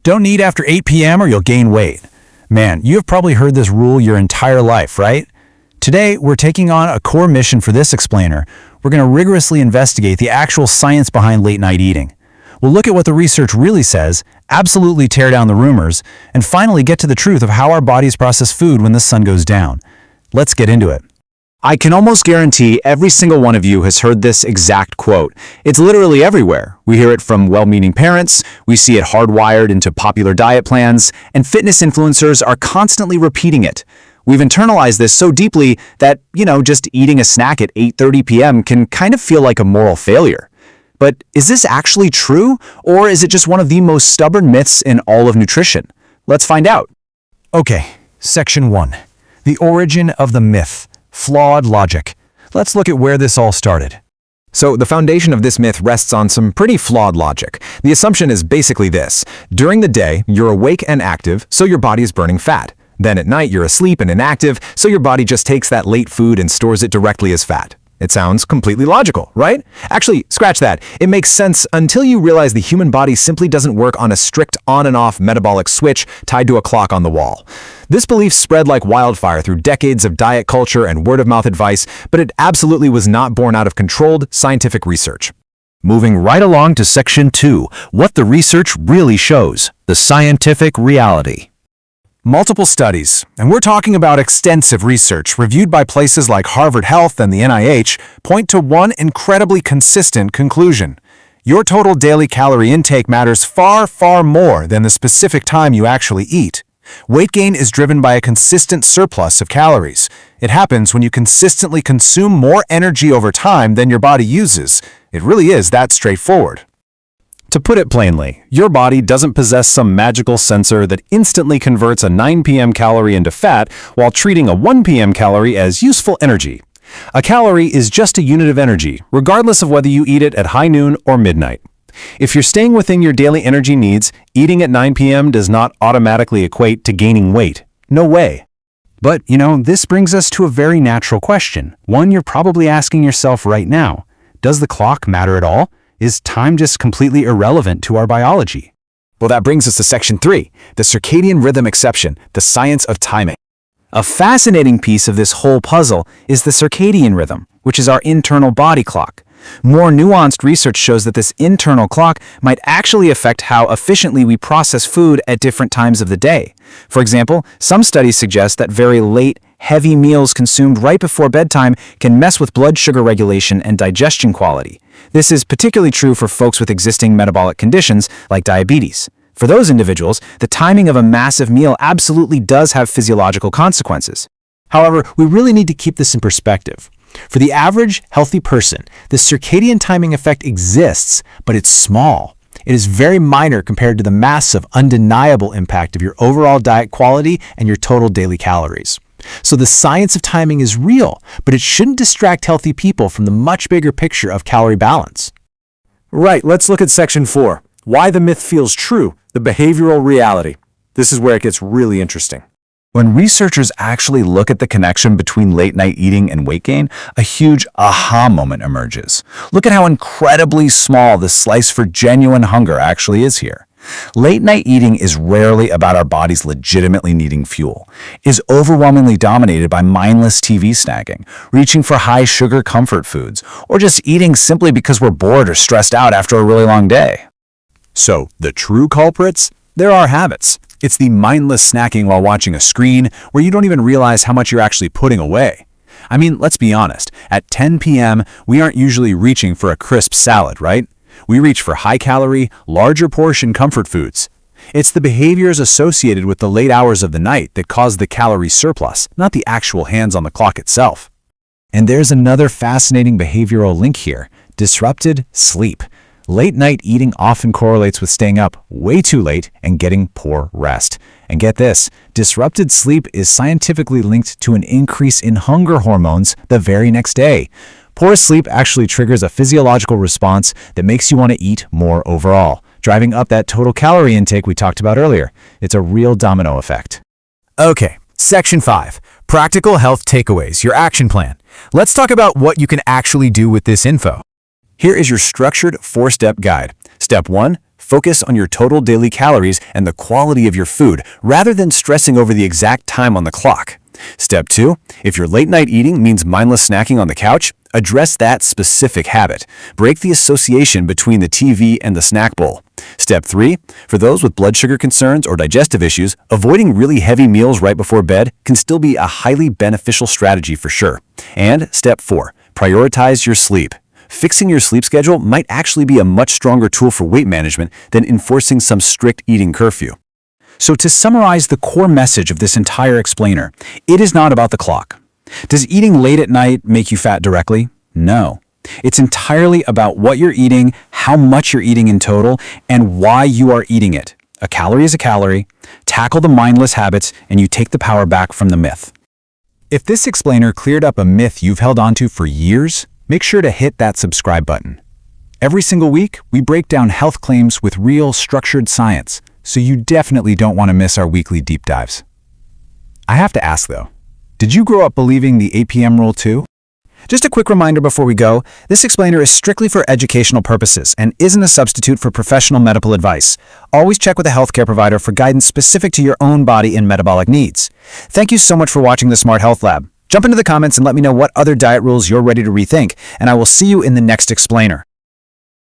Don't eat after 8 p.m. or you'll gain weight. Man, you have probably heard this rule your entire life, right? Today, we're taking on a core mission for this explainer. We're going to rigorously investigate the actual science behind late-night eating. We'll look at what the research really says, absolutely tear down the rumors, and finally get to the truth of how our bodies process food when the sun goes down. Let's get into it. I can almost guarantee every single one of you has heard this exact quote. It's literally everywhere. We hear it from well-meaning parents, we see it hardwired into popular diet plans, and fitness influencers are constantly repeating it. We've internalized this so deeply that, just eating a snack at 8:30 p.m. can kind of feel like a moral failure. But is this actually true, or is it just one of the most stubborn myths in all of nutrition? Let's find out. Okay, Section 1. The origin of the myth. Flawed logic. Let's look at where this all started. So the foundation of this myth rests on some pretty flawed logic. The assumption is basically this. During the day, you're awake and active, so your body is burning fat. Then at night, you're asleep and inactive, so your body just takes that late food and stores it directly as fat. It sounds completely logical, right? Actually, scratch that. It makes sense until you realize the human body simply doesn't work on a strict on and off metabolic switch tied to a clock on the wall. This belief spread like wildfire through decades of diet culture and word-of-mouth advice, but it absolutely was not born out of controlled scientific research. Moving right along to Section 2, what the research really shows, the scientific reality. Multiple studies, and we're talking about extensive research reviewed by places like Harvard Health and the NIH, point to one incredibly consistent conclusion. Your total daily calorie intake matters far, far more than the specific time you actually eat. Weight gain is driven by a consistent surplus of calories. It happens when you consistently consume more energy over time than your body uses. It really is that straightforward. To put it plainly, your body doesn't possess some magical sensor that instantly converts a 9 p.m. calorie into fat while treating a 1 p.m. calorie as useful energy. A calorie is just a unit of energy, regardless of whether you eat it at high noon or midnight. If you're staying within your daily energy needs, eating at 9 p.m. does not automatically equate to gaining weight. No way. But, this brings us to a very natural question, one you're probably asking yourself right now. Does the clock matter at all? Is time just completely irrelevant to our biology? Well, that brings us to Section 3, the circadian rhythm exception, the science of timing. A fascinating piece of this whole puzzle is the circadian rhythm, which is our internal body clock. More nuanced research shows that this internal clock might actually affect how efficiently we process food at different times of the day. For example, some studies suggest that very late, heavy meals consumed right before bedtime can mess with blood sugar regulation and digestion quality. This is particularly true for folks with existing metabolic conditions like diabetes. For those individuals, the timing of a massive meal absolutely does have physiological consequences. However, we really need to keep this in perspective. For the average healthy person, the circadian timing effect exists, but it's small. It is very minor compared to the massive, undeniable impact of your overall diet quality and your total daily calories. So the science of timing is real, but it shouldn't distract healthy people from the much bigger picture of calorie balance. Right, let's look at Section 4. Why the myth feels true, the behavioral reality. This is where it gets really interesting. When researchers actually look at the connection between late-night eating and weight gain, a huge aha moment emerges. Look at how incredibly small the slice for genuine hunger actually is here. Late-night eating is rarely about our bodies legitimately needing fuel. It is overwhelmingly dominated by mindless TV snacking, reaching for high-sugar comfort foods, or just eating simply because we're bored or stressed out after a really long day. So, the true culprits? There are habits. It's the mindless snacking while watching a screen where you don't even realize how much you're actually putting away. I mean, let's be honest. At 10 p.m., we aren't usually reaching for a crisp salad, right? We reach for high-calorie, larger portion comfort foods. It's the behaviors associated with the late hours of the night that cause the calorie surplus, not the actual hands on the clock itself. And there's another fascinating behavioral link here: disrupted sleep. Late-night eating often correlates with staying up way too late and getting poor rest. And get this, disrupted sleep is scientifically linked to an increase in hunger hormones the very next day. Poor sleep actually triggers a physiological response that makes you want to eat more overall, driving up that total calorie intake we talked about earlier. It's a real domino effect. Okay, Section 5, Practical Health Takeaways, your action plan. Let's talk about what you can actually do with this info. Here is your structured 4-step guide. Step 1, Focus on your total daily calories and the quality of your food rather than stressing over the exact time on the clock. Step 2. If your late-night eating means mindless snacking on the couch, address that specific habit. Break the association between the TV and the snack bowl. Step 3. For those with blood sugar concerns or digestive issues, avoiding really heavy meals right before bed can still be a highly beneficial strategy for sure. And Step 4. Prioritize your sleep. Fixing your sleep schedule might actually be a much stronger tool for weight management than enforcing some strict eating curfew. So to summarize the core message of this entire explainer, it is not about the clock. Does eating late at night make you fat directly? No. It's entirely about what you're eating, how much you're eating in total, and why you are eating it. A calorie is a calorie. Tackle the mindless habits, and you take the power back from the myth. If this explainer cleared up a myth you've held onto for years, make sure to hit that subscribe button. Every single week, we break down health claims with real, structured science, so you definitely don't want to miss our weekly deep dives. I have to ask though, did you grow up believing the 8 p.m. rule too? Just a quick reminder before we go, this explainer is strictly for educational purposes and isn't a substitute for professional medical advice. Always check with a healthcare provider for guidance specific to your own body and metabolic needs. Thank you so much for watching the Smart Health Lab. Jump into the comments and let me know what other diet rules you're ready to rethink, and I will see you in the next explainer.